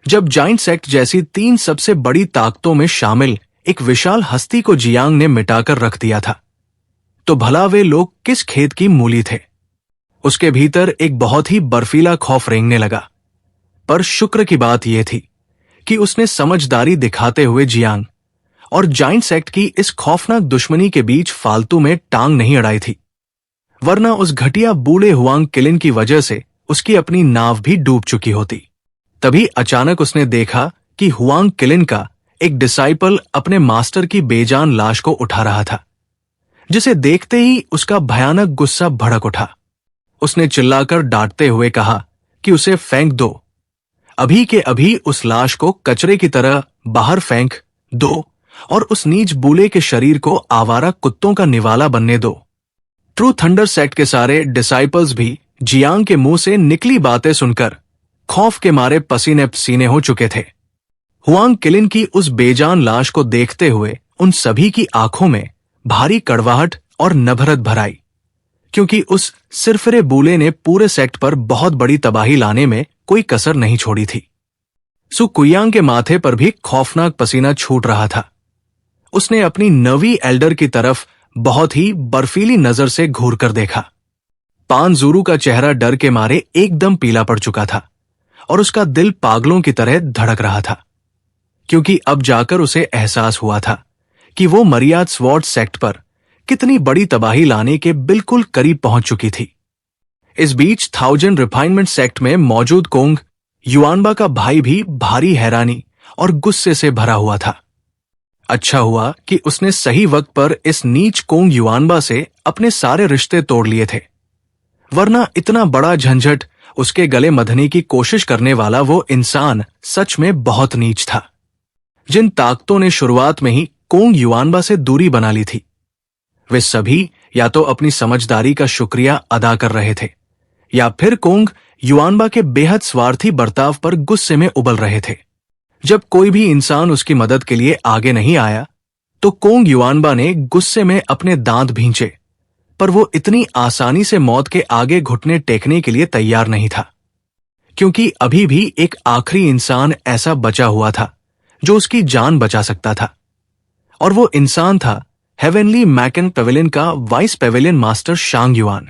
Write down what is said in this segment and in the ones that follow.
जब giant sect जैसी 3 सबसे बड़ी ताकतों में शामिल एक विशाल हस्ती को जियांग ने मिटाकर रख दिया था, तो भला वे लोग किस खेत की मूली थे। उसके भीतर एक बहुत ही बर्फीला खौफ रेंगने लगा। पर शुक्र की बात यह थी कि उसने समझदारी दिखाते हुए जियांग और जाइंट सेक्ट की इस खौफनाक दुश्मनी के बीच फालतू में टांग नहीं अड़ाई थी, वरना उस घटिया बूढ़े हुआंग किलिन की वजह से उसकी अपनी नाव भी डूब चुकी होती। तभी अचानक उसने देखा कि हुआंग किलिन का एक डिसाइपल अपने मास्टर की बेजान लाश को उठा रहा था, जिसे देखते ही उसका भयानक गुस्सा भड़क उठा। उसने चिल्लाकर डांटते हुए कहा कि उसे फेंक दो, अभी के अभी उस लाश को कचरे की तरह बाहर फेंक दो और उस नीच बूले के शरीर को आवारा कुत्तों का निवाला बनने दो। ट्रू थंडर सेक्ट के सारे डिसाइपल्स भी जियांग के मुंह से निकली बातें सुनकर खौफ के मारे पसीने पसीने हो चुके थे। हुआंग किलिन की उस बेजान लाश को देखते हुए उन सभी की आंखों में भारी कड़वाहट और नफरत भर आई, क्योंकि उस सिरफिरे बूले ने पूरे सेक्ट पर बहुत बड़ी तबाही लाने में कोई कसर नहीं छोड़ी थी। सु कुयांग के माथे पर भी खौफनाक पसीना छूट रहा था। उसने अपनी नवी एल्डर की तरफ बहुत ही बर्फीली नजर से घूर कर देखा। पान ज़ुरु का चेहरा डर के मारे एकदम पीला पड़ चुका था और उसका दिल पागलों की तरह धड़क रहा था, क्योंकि अब जाकर उसे एहसास हुआ था कि वो मरियाद स्वॉर्ड सेक्ट पर कितनी बड़ी तबाही लाने के बिल्कुल करीब पहुंच चुकी थी। इस बीच 1000 रिफाइनमेंट सेक्ट में मौजूद कोंग युआनबा का भाई भी भारी हैरानी और गुस्से से भरा हुआ था। अच्छा हुआ कि उसने सही वक्त पर इस नीच कोंग युआनबा से अपने सारे रिश्ते तोड़ लिए थे, वरना इतना बड़ा झंझट उसके गले मधने की कोशिश करने वाला वो इंसान सच में बहुत नीच था। जिन ताकतों ने शुरुआत में ही कोंग युआनबा से दूरी बना ली थी, वे सभी या तो अपनी समझदारी का शुक्रिया अदा कर रहे थे या फिर कोंग युआनबा के बेहद स्वार्थी बर्ताव पर गुस्से में उबल रहे थे। जब कोई भी इंसान उसकी मदद के लिए आगे नहीं आया, तो कोंग युआनबा ने गुस्से में अपने दांत भींचे, पर वो इतनी आसानी से मौत के आगे घुटने टेकने के लिए तैयार नहीं था, क्योंकि अभी भी एक आखिरी इंसान ऐसा बचा हुआ था जो उसकी जान बचा सकता था, और वो इंसान था हेवेनली मैकन पेविलियन का vice Pavilion master शांग yuan.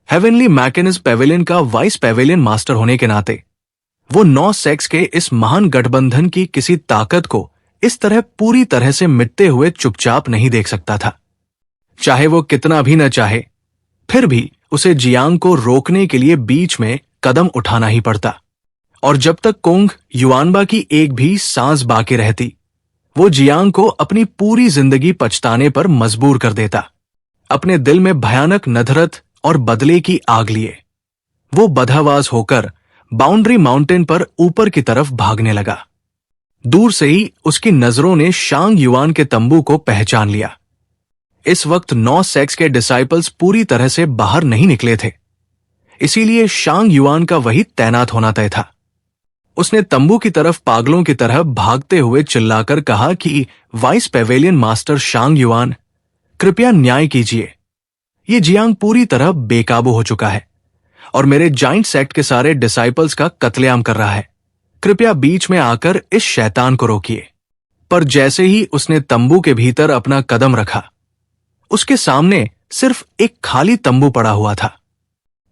Heavenly McKeon इस पेविलियन का वाइस पेविलियन मास्टर होने के नाते वो 9 सेक्स के इस महान गठबंधन की किसी ताकत को इस तरह पूरी तरह से मिटते हुए चुपचाप नहीं देख सकता था। चाहे वो कितना भी न चाहे, फिर भी उसे जियांग को रोकने के लिए बीच में कदम उठाना ही पड़ता, और जब तक कोंग युआनबा की एक भी सांस बाकी रहती, वो जियांग को अपनी पूरी जिंदगी पछताने पर मजबूर कर देता। अपने दिल में भयानक नफरत और बदले की आग लिए वो बदहवास होकर बाउंड्री माउंटेन पर ऊपर की तरफ भागने लगा। दूर से ही उसकी नजरों ने शांग युआन के तंबू को पहचान लिया। इस वक्त 9 सेक्स के डिसाइपल्स पूरी तरह से बाहर नहीं निकले थे, इसीलिए शांग युआन का वही तैनात होना तय था। उसने तंबू की तरफ पागलों की तरह भागते हुए चिल्लाकर कहा कि वाइस पेविलियन मास्टर शांग युआन, कृपया न्याय कीजिए। ये जियांग पूरी तरह बेकाबू हो चुका है और मेरे जाइंट सेक्ट के सारे डिसाइपल्स का कत्लेआम कर रहा है। कृपया बीच में आकर इस शैतान को रोकिए। पर जैसे ही उसने तंबू के भीतर अपना कदम रखा, उसके सामने सिर्फ एक खाली तंबू पड़ा हुआ था।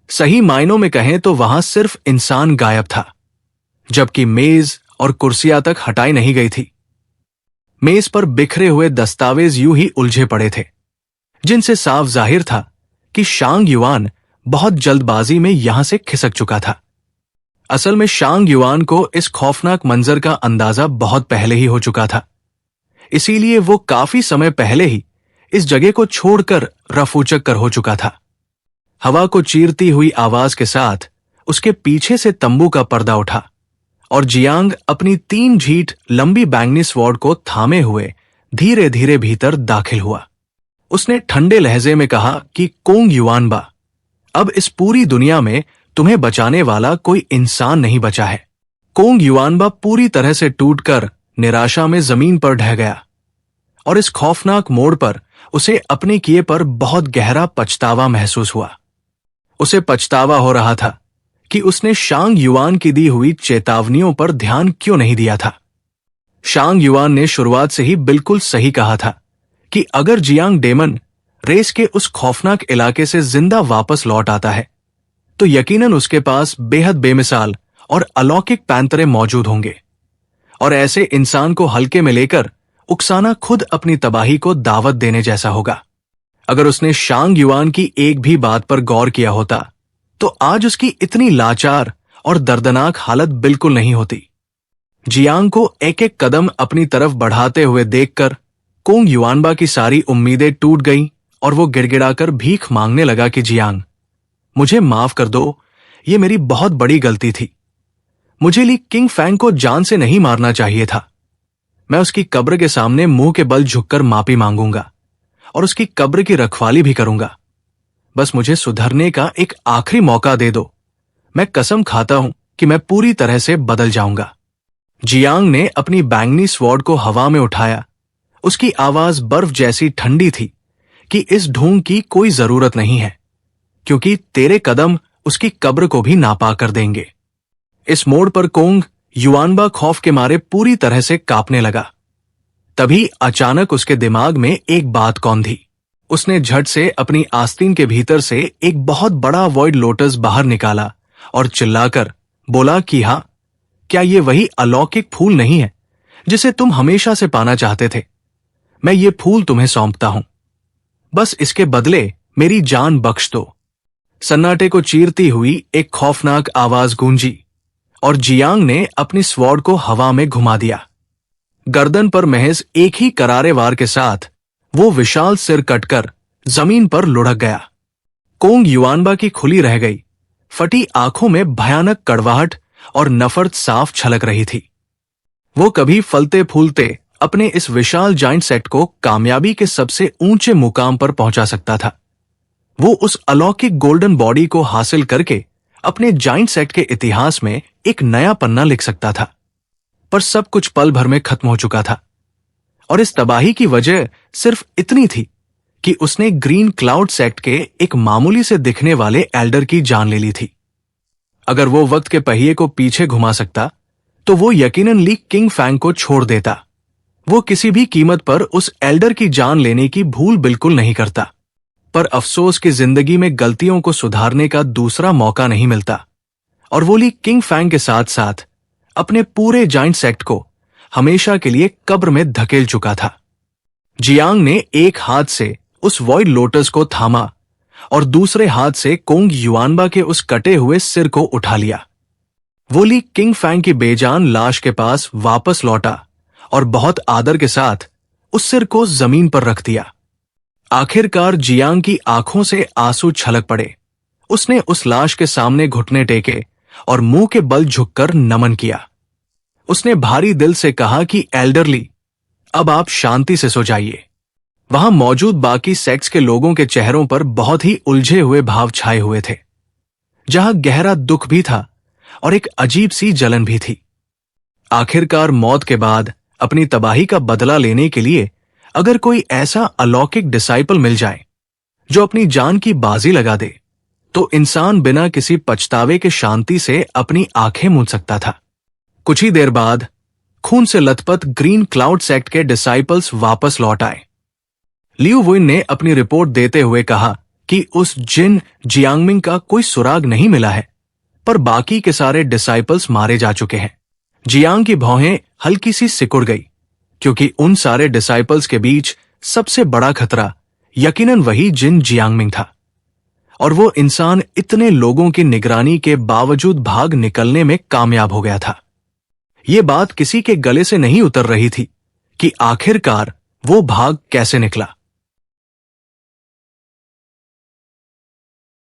सही मायनों में कहें तो वहां सिर्फ इंसान गायब था, जबकि मेज और कुर्सियां तक हटाई नहीं गई थी। मेज पर बिखरे हुए दस्तावेज यूं ही उलझे पड़े थे, जिनसे साफ जाहिर था कि शांग युआन बहुत जल्दबाजी में यहां से खिसक चुका था। असल में शांग युआन को इस खौफनाक मंजर का अंदाजा बहुत पहले ही हो चुका था, इसीलिए वो काफी समय पहले ही इस जगह को छोड़कर रफूचक कर हो चुका था। हवा को चीरती हुई आवाज के साथ उसके पीछे से तंबू का पर्दा उठा और जियांग अपनी 3 झीट लंबी बैंगनी स्वॉर्ड को थामे हुए धीरे धीरे भीतर दाखिल हुआ। उसने ठंडे लहजे में कहा कि कोंग युआनबा, अब इस पूरी दुनिया में तुम्हें बचाने वाला कोई इंसान नहीं बचा है। कोंग युआनबा पूरी तरह से टूटकर निराशा में जमीन पर ढह गया और इस खौफनाक मोड़ पर उसे अपने किए पर बहुत गहरा पछतावा महसूस हुआ। उसे पछतावा हो रहा था कि उसने शांग युआन की दी हुई चेतावनियों पर ध्यान क्यों नहीं दिया था। शांग युआन ने शुरुआत से ही बिल्कुल सही कहा था कि अगर जियांग डेमन रेस के उस खौफनाक इलाके से जिंदा वापस लौट आता है तो यकीनन उसके पास बेहद बेमिसाल और अलौकिक पैंतरे मौजूद होंगे, और ऐसे इंसान को हल्के में लेकर उकसाना खुद अपनी तबाही को दावत देने जैसा होगा। अगर उसने शांग युआन की एक भी बात पर गौर किया होता तो आज उसकी इतनी लाचार और दर्दनाक हालत बिल्कुल नहीं होती। जियांग को एक एक कदम अपनी तरफ बढ़ाते हुए देखकर कोंग युआनबा की सारी उम्मीदें टूट गईं और वो गिड़गिड़ाकर भीख मांगने लगा कि जियांग, मुझे माफ कर दो, ये मेरी बहुत बड़ी गलती थी। मुझे ली किंग फैंग को जान से नहीं मारना चाहिए था। मैं उसकी कब्र के सामने मुंह के बल झुककर माफी मांगूंगा और उसकी कब्र की रखवाली भी करूंगा। बस मुझे सुधरने का एक आखिरी मौका दे दो। मैं कसम खाता हूं कि मैं पूरी तरह से बदल जाऊंगा। जियांग ने अपनी बैंगनी स्वॉर्ड को हवा में उठाया। उसकी आवाज बर्फ जैसी ठंडी थी कि इस ढूंढ की कोई जरूरत नहीं है, क्योंकि तेरे कदम उसकी कब्र को भी नापा कर देंगे। इस मोड़ पर कोंग युआनबा खौफ के मारे पूरी तरह से कांपने लगा। तभी अचानक उसके दिमाग में एक बात कौंधी। उसने झट से अपनी आस्तीन के भीतर से एक बहुत बड़ा वॉइड लोटस बाहर निकाला और चिल्लाकर बोला कि हाँ, क्या ये वही अलौकिक फूल नहीं है जिसे तुम हमेशा से पाना चाहते थे? मैं ये फूल तुम्हें सौंपता हूं, बस इसके बदले मेरी जान बख्श दो। सन्नाटे को चीरती हुई एक खौफनाक आवाज गूंजी और जियांग ने अपनी स्वॉर्ड को हवा में घुमा दिया। गर्दन पर महज एक ही करारे वार के साथ वो विशाल सिर कटकर जमीन पर लुढ़क गया। कोंग युआनबा की खुली रह गई फटी आंखों में भयानक कड़वाहट और नफरत साफ छलक रही थी। वो कभी फलते फूलते अपने इस विशाल जाइंट सेक्ट को कामयाबी के सबसे ऊंचे मुकाम पर पहुंचा सकता था। वो उस अलौकिक गोल्डन बॉडी को हासिल करके अपने जाइंट सेक्ट के इतिहास में एक नया पन्ना लिख सकता था, पर सब कुछ पल भर में खत्म हो चुका था। और इस तबाही की वजह सिर्फ इतनी थी कि उसने ग्रीन क्लाउड सेक्ट के एक मामूली से दिखने वाले एल्डर की जान ले ली थी। अगर वो वक्त के पहिए को पीछे घुमा सकता तो वो यकीनन ली किंग फैंग को छोड़ देता। वो किसी भी कीमत पर उस एल्डर की जान लेने की भूल बिल्कुल नहीं करता, पर अफसोस की जिंदगी में गलतियों को सुधारने का दूसरा मौका नहीं मिलता, और वो ली किंग फैंग के साथ साथ अपने पूरे जाइंट सेक्ट को हमेशा के लिए कब्र में धकेल चुका था। जियांग ने एक हाथ से उस वॉइड लोटस को थामा और दूसरे हाथ से कोंग युआनबा के उस कटे हुए सिर को उठा लिया। वो ली किंग फैंग की बेजान लाश के पास वापस लौटा और बहुत आदर के साथ उस सिर को जमीन पर रख दिया। आखिरकार जियांग की आंखों से आंसू छलक पड़े। उसने उस लाश के सामने घुटने टेके और मुंह के बल झुककर नमन किया। उसने भारी दिल से कहा कि एल्डरली, अब आप शांति से सो जाइए। वहां मौजूद बाकी सेक्ट्स के लोगों के चेहरों पर बहुत ही उलझे हुए भाव छाए हुए थे, जहां गहरा दुख भी था और एक अजीब सी जलन भी थी। आखिरकार मौत के बाद अपनी तबाही का बदला लेने के लिए अगर कोई ऐसा अलौकिक डिसाइपल मिल जाए जो अपनी जान की बाजी लगा दे, तो इंसान बिना किसी पछतावे के शांति से अपनी आंखें मूंद सकता था। कुछ ही देर बाद खून से लथपथ ग्रीन क्लाउड सेक्ट के डिसाइपल्स वापस लौट आए। लियू वुइन ने अपनी रिपोर्ट देते हुए कहा कि उस जिन जियांगमिंग का कोई सुराग नहीं मिला है, पर बाकी के सारे डिसाइपल्स मारे जा चुके हैं। जियांग की भौहें हल्की सी सिकुड़ गई, क्योंकि उन सारे डिसाइपल्स के बीच सबसे बड़ा खतरा यकीनन वही जिन जियांगमिंग था, और वो इंसान इतने लोगों की निगरानी के बावजूद भाग निकलने में कामयाब हो गया था। ये बात किसी के गले से नहीं उतर रही थी कि आखिरकार वो भाग कैसे निकला।